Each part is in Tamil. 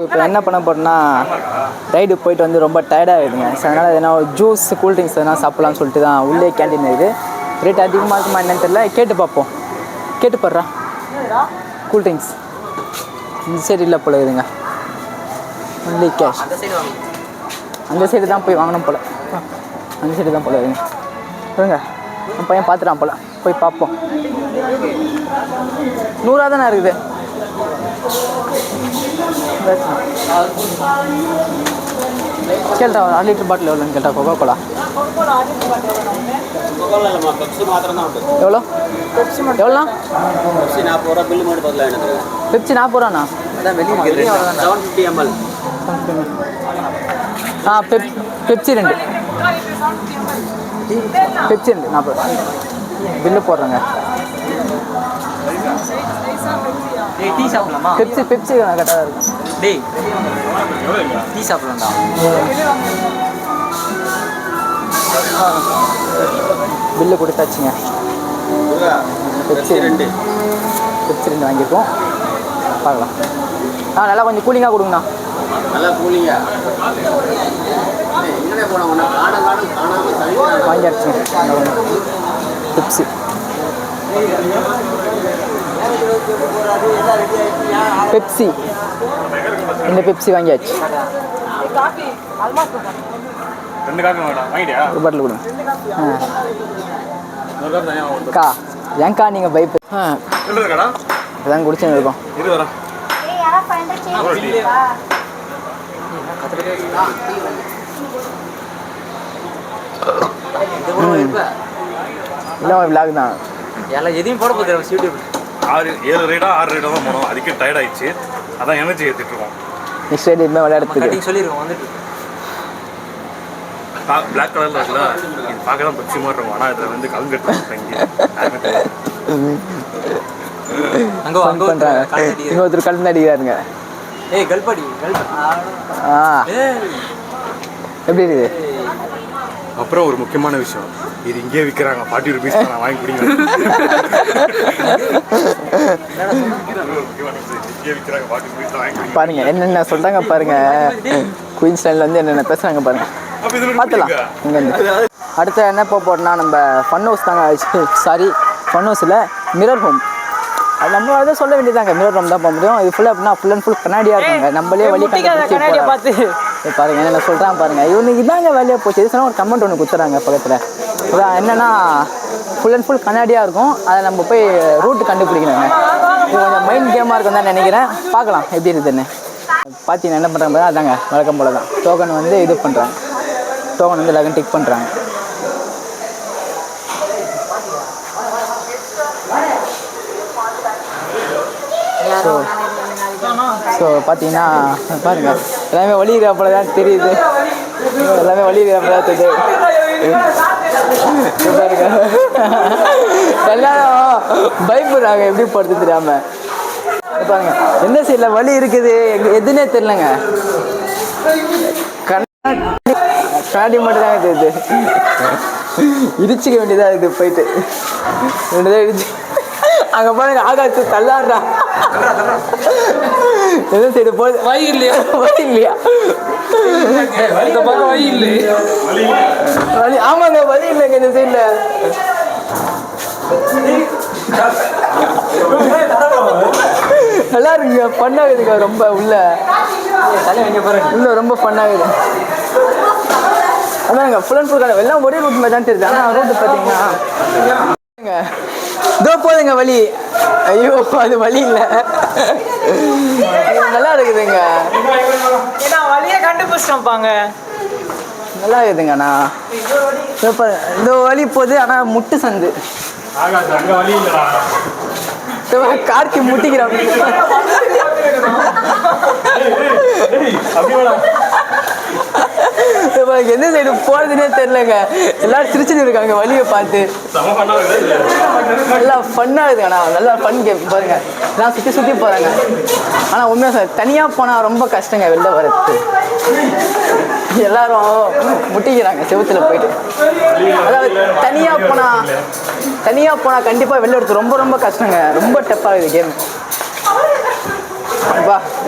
இப்போ என்ன பண்ண போகிறோன்னா ரைடுக்கு போயிட்டு வந்து ரொம்ப டயர்டாகிடுங்க. ஸோ அதனால் எதனா ஜூஸ் கூல்ட்ரிங்க்ஸ் எதனா சாப்பிட்லான்னு சொல்லிட்டு தான் உள்ளே கேண்டீன் இருக்குது. ரேட் அதிகமாக இருக்குமா என்னன்னு தெரியல, கேட்டு பார்ப்போம். கேட்டு போடுறா கூல்ட்ரிங்க்ஸ் இந்த சைடு இல்லை போல இதுங்க, ஒன்லி கேஷ். அந்த சைடு தான் போய் வாங்கணும் போல், அந்த சைடு தான் போல இதுங்க. சொல்லுங்க, என் பையன் பார்த்துட்டான் போல், போய் பார்ப்போம். 100 தானே இருக்குது. கேட்டா 1 லிட்டர் பாட்டில் எவ்வளோன்னு கேட்டா கொக்கோ கோலா எவ்வளோ? எவ்வளோண்ணா? பெப்சி 40 ரூபாண்ணா. பெப்சி 2 பெப்சி 2 40 பில்லு போடுறேங்க. டீ சாப்பிடலாமா? பெப்சி கரெக்டாக தான் இருக்கும். டேய் டீ சாப்பிடலாம்டா. பில்லு கொடுத்தாச்சுங்க. பெப்சி 2 வாங்கியிருக்கோம். பார்க்கலாம். நல்லா கொஞ்சம் கூலிங்காக கொடுங்கண்ணா. நல்லா கூலிங்கா வாங்கியாச்சுங்க பெப்சி. பெப்சி இந்த பெப்சி வாங்கியாச்சு. ஒரு பாட்டில் கொடுங்க. அக்கா ஏங்க்கா நீங்கள் பைப்பு இப்போதான் குடிச்சுன்னு இருக்கோம். இல்லை விளாக் தான் எல்லாம் எதையும் போட போகுது யூடியூப். 6 ரைடா தான் போனோம். அதுக்கே டயர்ட் ஆயிடுச்சு. அதான் எனர்ஜி ஏற்றிட்டு இருக்கோம். நெக்ஸ்ட் ரைடு இனிமேல் விளையாடுறதுக்கு சொல்லிடுவோம். வந்துட்டு பிளாக் கலரில் இருக்குல்ல, இது பார்க்க தான் பச்சி மாதிரி இருக்கும். ஆனால் இதில் வந்து கலந்து இங்கே ஒருத்தர் கலந்து அடிக்கிறாருங்க. ஏய் கல்படி எப்படி இருக்குது? அப்புறம் ஒரு முக்கியமான விஷயம், இது இங்கே விற்கிறாங்க 40 ரூபீஸ். நான் வாங்கி குடிங்க. பாருங்க என்னென்ன சொல்றாங்க பாருங்க. குயின்ஸ்லாண்டில் வந்து என்னென்ன பேசுறாங்க பாருங்க, பார்த்துலாம். இங்கேருந்து அடுத்த என்ன போகிறோம்னா நம்ம ஃபன் ஹவுஸ் தாங்க. சாரி ஃபன் ஹவுஸ் இல்லை, மிரர் ஹோம். அது நம்ம அதை சொல்ல வேண்டியதாங்க. மிரர் ஹோம் தான் போக முடியும். இது ஃபுல்லாக அப்படின்னா ஃபுல் அண்ட் ஃபுல் கண்ணாடியாக இருக்குங்க. நம்மளே வழி கண்ணாடியை பார்த்து பாருங்க என்னென்ன சொல்கிறான் பாருங்க. இவனுக்கு இதாங்க வேலையாக போச்சு. இது சொன்னால் ஒரு கமெண்ட் ஒன்று கொடுத்துறாங்க பக்கத்தில். அதான் என்னென்னா ஃபுல் அண்ட் ஃபுல் கண்ணாடியாக இருக்கும். அதை நம்ம போய் ரூட்டு கண்டுபிடிக்கணுங்க. இது கொஞ்சம் மைண்ட் கேமாக இருக்கும் தான் நினைக்கிறேன். பார்க்கலாம் எப்படி இருக்குதுன்னு. பார்த்தீங்கன்னா என்ன பண்ணுறாங்க அதாங்க வழக்கம் போல தான். டோக்கன் வந்து இது பண்ணுறாங்க. டோக்கன் வந்து எல்லாரும் டிக் பண்ணுறாங்க. ஸோ பார்த்தீங்கன்னா பாருங்கள் எல்லாமே வழிகிறப்பல தான் தெரியுது. எல்லாமே வழிகிறப்பல தான் தெரியுது பாருங்க. எல்லாரும் பயப்படுறாங்க எப்படி போகிறது தெரியாமல். பாருங்க எந்த சைடில் வழி இருக்குது எதுன்னே தெரிலங்க. கண்ணாடி மட்டும் தான் தெரியுது. இடிச்சிக்க வேண்டியதாக இருக்குது. போயிட்டு 2 தான் இடிச்சு அங்கே பாருங்க ஆகாத்து தள்ளாடுறா. எந்த சைடு போகுது? வழி இல்லையா? வழி இல்லையா? வழி இல்லையா? வழி ஆமாங்க வழி இல்லைங்க இந்த சைடில். நல்லா இருக்குங்க, ஃபன்னாகுதுங்க ரொம்ப. உள்ள ரொம்ப ஃபன்னாகுது. அதாங்க ஃபுல் அண்ட் ஃபுல் எல்லாம் ஒரே ரூட் மாதிரி தான் தெரியுது. ஆனால் ரூட்டு பார்த்தீங்கன்னா இதோ போதுங்க வழி. ஐயோ அது வழி இல்லை. நல்லா இருக்குதுங்க. வழியை கண்டுபிடிச்சிட்டோம்ப்பாங்க. நல்லா இருக்குதுங்கண்ணா. இந்த வழி போகுது. ஆனால் முட்டு சந்து கார்த்தி முட்டிக்கிறான். எந்த சைடு போறதுன்னே தெரியலங்க. எல்லாரும் சிரிச்சுட்டு இருக்காங்க வழியை பார்த்து. நல்லா ஃபன்னா இருக்குண்ணா. நல்லா ஃபன் கேம் பாருங்க. எல்லாம் சுற்றி போறாங்க. ஆனால் உண்மையாக சார் தனியாக போனால் ரொம்ப கஷ்டங்க வெளில வரது. எல்லாரும் முட்டிக்கிறாங்க செவுத்துல போயிட்டு. அதாவது தனியாக போனால் கண்டிப்பாக வெளில எடுத்து ரொம்ப கஷ்டங்க. ரொம்ப டஃப்பாக இருக்குது கேம்.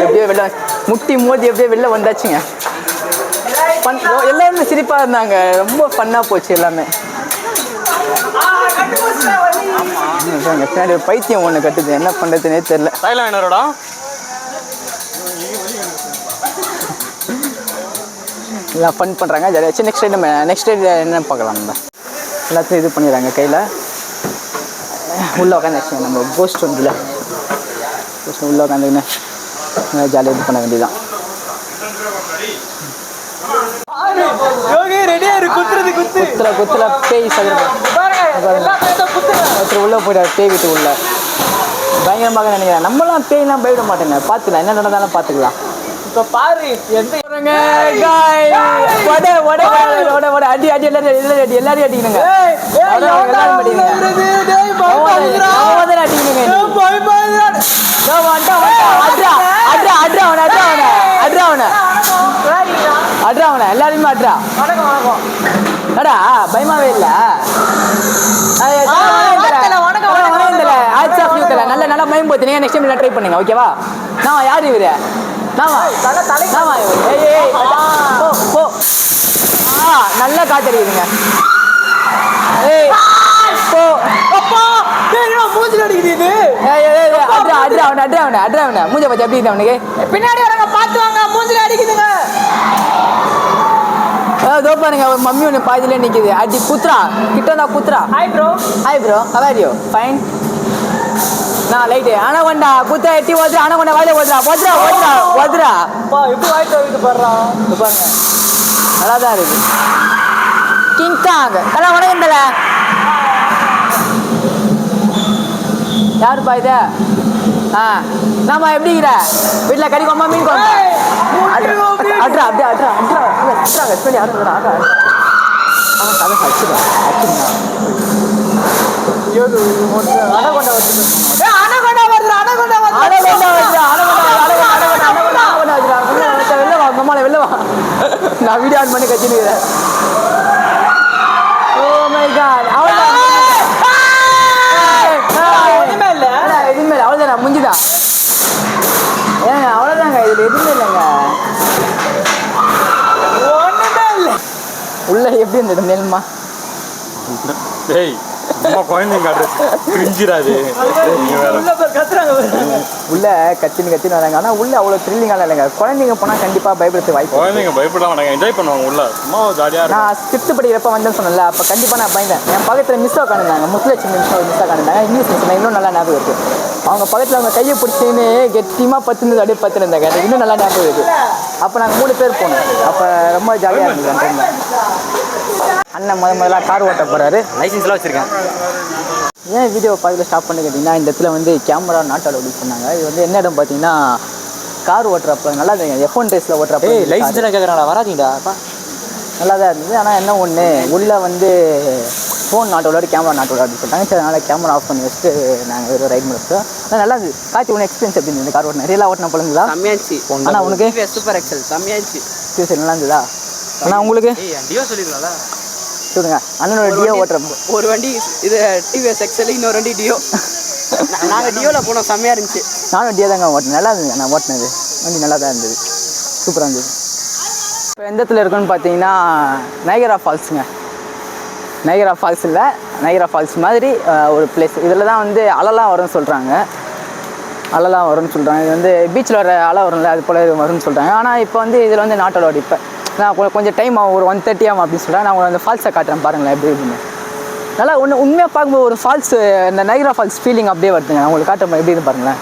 எப்படியோ வெளில முட்டி மோதி அப்படியே வெளில வந்தாச்சுங்க. எல்லாருமே சிரிப்பாக இருந்தாங்க. ரொம்ப ஃபன்னாக போச்சு எல்லாமே. பின்னாடி பைத்தியம் ஒன்று கட்டுது, என்ன பண்ணுறதுனே தெரில. எல்லாம் ஃபன் பண்ணுறாங்க, ஜாலியாச்சு. நெக்ஸ்ட் ரைடு என்ன பார்க்கலாம் நம்ம. எல்லாத்தையும் இது பண்ணிடுறாங்க கையில். உள்ளே உட்காந்துச்சுங்க நம்ம கோஸ்ட் ஒன்றில். கோஸ்ட் உள்ளே உட்காந்துக்கின்னு ஜாலியாக இது பண்ண வேண்டியதான். குத்துல பேய் ஒருத்தர் உள்ளே போயிட்டார், பேய் வீட்டு உள்ள பயங்கரமாக நினைக்கிறேன். நம்மளாம் பேய்லாம் பயப்பட மாட்டேங்க, பார்த்துக்கலாம், என்ன நடந்தாலும் பார்த்துக்கலாம். இப்போ பாரு எந்த அடி அடி எல்லாரும் அடிக்கணுங்க. எல்லாருமே அட்ரா. அடா பயமாவே இல்ல. நல்ல நல்லா பயம் போத்து. நெக்ஸ்ட் டைம் ட்ரை பண்ணுங்க, ஓகேவா? நான் யாரு இவரு? நல்லா காத்தடிக்குதுங்க. மூஞ்ச பத்தி எப்படி அவனுக்கு பின்னாடி வரங்க பாத்துவாங்க. மூஞ்சில அடிக்குதுங்க. பாருங்க, ஒரு மம்மி ஒன்று பாதியிலே நிக்குது. அடி குத்ரா கிட்ட தான் குத்ரா. Hi bro how are you? Fine. நான் லைட்டு அனகொண்டா குத்த எட்டி ஓதுறா. அனகொண்டா வாயில ஓதுறா. ஓதுறா எப்படி வாய்ட்டு வைக்கிட்டு பாடுறான் பாருங்க. நல்லா தான் இருக்கு. கிங் காங் எல்லாம் வணக்கம் தல. யாருப்பா இது? நாம எப்படிங்கிற வீட்டில் கறி குழம்பா மீன் குழம்பா? அட்ரா அப்படியே அட்ரா நான் வீடியோ ஆன் பண்ணி கத்தினுக்கிறேன். ஓ மை காட், எதுவுமே இல்லை. அவ்வளோதான், முடிஞ்சுதான். ஏங்க அவ்வளோதாங்க, இதில் எதுவுமே இல்லைங்க. ஒன்றுமே இல்லை. உள்ள எப்படி இருந்தது நெல்மா? குழந்தைங்க உள்ள கத்தின்னு வராங்க. ஆனால் உள்ள அவ்வளோ த்ரில்லிங்காக இல்லைங்க. குழந்தைங்க போனால் கண்டிப்பாக பயப்படுறது வாய்ப்பு. குழந்தைங்க பயப்பட மாட்டாங்க, என்ஜாய் பண்ணுவாங்க. உள்ள சும்மா ஜாலியாக. நான் ஃபிஃப்த் படிக்கிறப்ப வந்தேன்னு சொன்னல, அப்போ கண்டிப்பாக நான் பயந்தேன். என் பக்கத்தில் மிஸ் உட்காந்துருந்தாங்க, முத்துலட்சுமி மிஸ் உட்காந்துருந்தாங்க. இங்கிலீஷ் மிஸ் இன்னும் நல்லா ஞாபகம் இருக்குது. அவங்க பக்கத்தில் அவங்க கையை பிடிச்சின்னு கெட்டியமாக பத்துனது அப்படியே பத்துருந்தாங்க. எனக்கு இன்னும் நல்லா ஞாபகம் இருக்குது. அப்போ நாங்கள் 3 பேர் போனோம். அப்போ ரொம்ப ஜாலியாக இருந்தது அந்த டைமில். அண்ணன் முதல்ல கார் ஓட்ட போகிறாரு. லைசன்ஸ்லாம் வச்சுருக்கேன். ஏன் வீடியோ பார்த்து ஸ்டாப் பண்ணி கேட்டிங்கன்னா, இந்த இடத்துல வந்து கேமரா நாட் அலோடு சொன்னாங்க. இது வந்து என்ன இடம் பார்த்தீங்கன்னா, கார் ஓட்டுறப்ப நல்லா இருந்தது. F1 ரேஸில் ஓட்டுறப்ப லைசன்ஸ் கேட்குறாங்களா? வராதீங்கடா. நல்லா தான் இருந்தது. ஆனால் என்ன ஒன்று, உள்ளே வந்து phone not allowed, camera not allowed அப்படின்னு சொல்லிட்டாங்க. சரி, அதனால் கேமரா ஆஃப் பண்ணி வச்சுட்டு நாங்கள் ஒரு ரைட் முடிச்சோம். ஆனால் நல்லா இருந்தது. காய்ச்சி ஒன்று எக்ஸ்பீரியன்ஸ் எப்படி இருந்தது கார் ஓட்டினா? ரியலாக ஓட்டினா போலுங்களா? செம்மையாச்சு. ஆனால் உனக்கு சூப்பர் எக்ஸல் செம்மையாச்சு. சரி நல்லா இருந்ததா? ஆனால் உங்களுக்கு டியோ சொல்லிருக்கலாம்ல. சொல்லுங்க, அண்ணனோட டியோ ஓட்டுறப்போ ஒரு வண்டி இது டிவிஎஸ் எக்ஸல், இன்னொரு வண்டி டியோ. நாங்கள் டியோவில் போனோம், செம்மையாக இருந்துச்சு. நானும் டியோ தாங்க ஓட்டினேன். நல்லா இருந்தது. நான் ஓட்டினது வண்டி நல்லா தான் இருந்தது, சூப்பராக இருந்தது. இப்போ எந்த இடத்துல இருக்குன்னு பார்த்தீங்கன்னா, நைகரா ஃபால்ஸுங்க. நைகரா ஃபால்ஸ் இல்லை, நைகரா ஃபால்ஸ் மாதிரி ஒரு பிளேஸ். இதில் தான் வந்து அலைலாம் வரும்னு சொல்கிறாங்க. அலைலாம் வரும்னு சொல்கிறாங்க. இது வந்து பீச்சில் வர அலை வரும்ல, அது போல் வரும்னு சொல்கிறாங்க. ஆனால் இப்போ வந்து இதில் வந்து நாட் அலோடு. இப்போ நான் கொஞ்சம் டைம் ஆகும், ஒரு 1:30 ஆகும் அப்படின்னு சொல்கிறேன். நான் உங்களுக்கு அந்த ஃபால்ஸை காட்டுறேன் பாருங்களேன் எப்படி இருக்குன்னு. நல்லா உண்மையாக பார்க்கும்போது ஒரு ஃபால்ஸு, இந்த நைகரா ஃபால்ஸ் ஃபீலிங் அப்படியே வருதுங்க. நான் உங்களுக்கு காட்டுறேன் எப்படி இருக்கு பாருங்களேன்.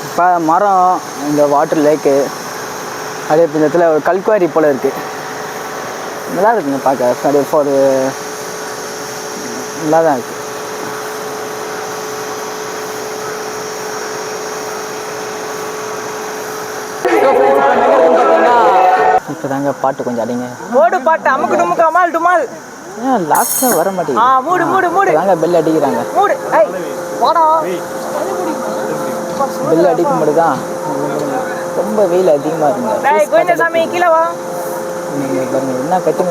இப்போ மரம், இந்த வாட்டர் லேக்கு, அதே இடத்துல ஒரு கல்குவாரி போல் இருக்குது. நல்லா இருக்குங்க பார்க்க. அப்படியே ஒரு நல்லா தான் இருக்குது. இப்போ தாங்க பாட்டு கொஞ்சம் அடிங்க. ஓடு பாட்டு அமுக்கு டுமுக்கு அமால் டுமால். ஏன் லாஸ்ட்டில் வர மாட்டேங்குது? மூடு மூடு மூடு தாங்க பெல் அடிக்கிறாங்க. மூடு வாடா. பெல் அடிக்கும் போது தான் ரொம்ப வெயில் அதிகமாக இருக்குங்க. கொஞ்சம் சாமி கீழே வா. பாருங்க என்ன கத்தி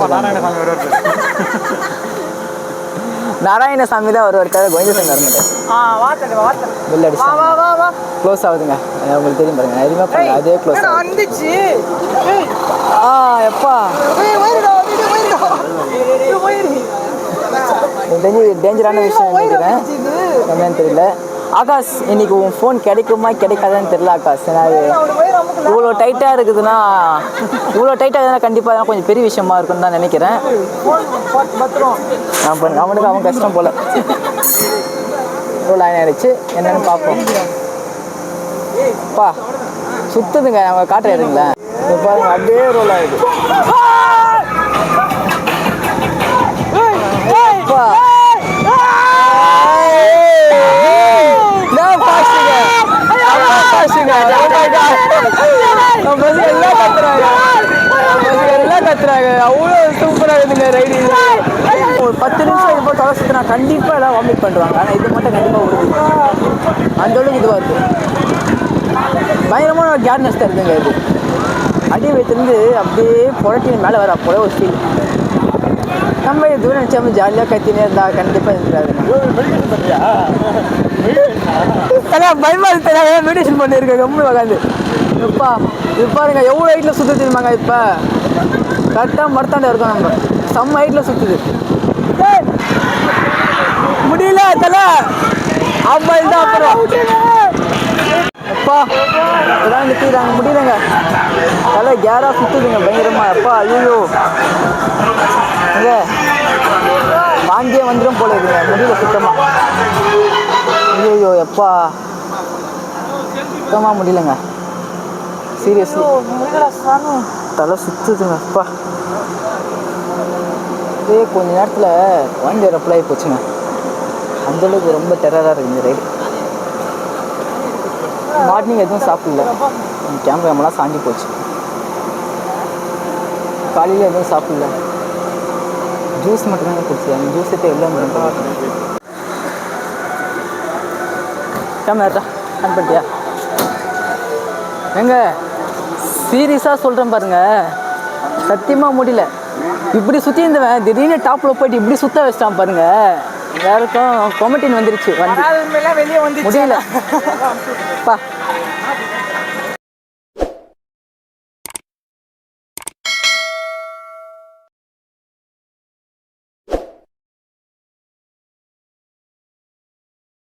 நாராயணசாமி தான் வருவார் தவிர கோவிந்தசாமி வர மாட்டார். பில் அடிச்சு க்ளோஸ் ஆகுதுங்க. உங்களுக்கு தெரியும் பாருங்க, எதுவுமே பண்ணல, அதே க்ளோஸ் ஆகுது. எப்பா தெரிஞ்சு டேஞ்சரான விஷயம் நினைக்கிறேன், என்னன்னு தெரியல. ஆகாஷ், இன்னைக்கு உன் ஃபோன் கிடைக்குமா கிடைக்காதான்னு தெரியல ஆகாஷ். ஏன்னா இவ்வளோ டைட்டாக இருக்குதுன்னா, கண்டிப்பாக கொஞ்சம் பெரிய விஷயமா இருக்குன்னு தான் நினைக்கிறேன். அவனுக்கு அவன் கஷ்டம் போல. இவ்வளோ லைன் ஆயிடுச்சு, என்னன்னு பார்ப்போம். பா சுத்துதுங்க, அவங்க காட்டுறீங்களேன் பாருங்க, அப்படியே ரோல் ஆகுது. அவ்வளோ சூப்பராக இருக்குங்க ரைடு. ஒரு 10 நிமிஷம் இது போட்டு அவசரத்துனா கண்டிப்பாக எல்லாம் வாமிட் பண்ணுவாங்க. ஆனால் இது மட்டும் கண்டிப்பாக உறுதி, அந்த அளவுக்கு இதுவாக இருக்குது. பயங்கரமான கேர்னஸ் தான் இருக்குங்க. இது அடி வைத்திருந்து அப்படியே புரட்டின மேலே வர அப்போ ஒரு ஃபீல். நம்ம தூரம் நினச்சாம ஜாலியாக கத்தினே இருந்தா கண்டிப்பாக இருந்துடாது. பயமா இருக்கு, மெடிடேஷன் பண்ணியிருக்கேன் கம்மி உட்காந்து. இப்பா இது பாருங்க எவ்வளோ ஹைட்டில் சுற்று தெரியுமாங்க. இப்போ கரெக்டாக மரத்தாண்ட இருக்கோம், நம்ம செம்ம ஹைட்டில் சுற்றுது. முடியல தலை அம்மாயில் தான். அப்புறம் அப்பா இதெல்லாம் நிற்கிறாங்க, முடியலங்க. தலை கேராக சுற்றுதுங்க பயங்கரமா. அப்பா ஐயோ அங்கே வாங்கியே வந்துடும் போல இருக்குங்க, முடியல சுத்தமாக. ஐயோ எப்பா சுத்தமாக முடியலங்க, சீரியஸ்லி தலை சுற்றுதுங்க. அப்பா இதே கொஞ்ச நேரத்தில் வண்டி ரப்பலாகி போச்சுங்க. அந்தளவுக்கு ரொம்ப டெரராக இருக்குது ரைடு. மார்னிங் எதுவும் சாப்பிடல, கேமராமெல்லாம் சாஞ்சி போச்சு. காலையில் எதுவும் சாப்பிடல, ஜூஸ் மட்டும்தாங்க குடிச்சு. அந்த ஜூஸ் எடுத்து எல்லாம் முடியும். கேமரா ஆன் பண்ணிட்டியா? எங்க சீரியஸாக சொல்கிறேன் பாருங்க, சத்தியமாக முடியல. இப்படி சுற்றி இருந்தவன் திடீர்னு டாப்பில் போயிட்டு இப்படி சுற்ற வச்சிட்டான் பாருங்க. யாருக்கும் கொமட்டின் வந்துருச்சு, வந்து வெளியே வந்து முடியலப்பா.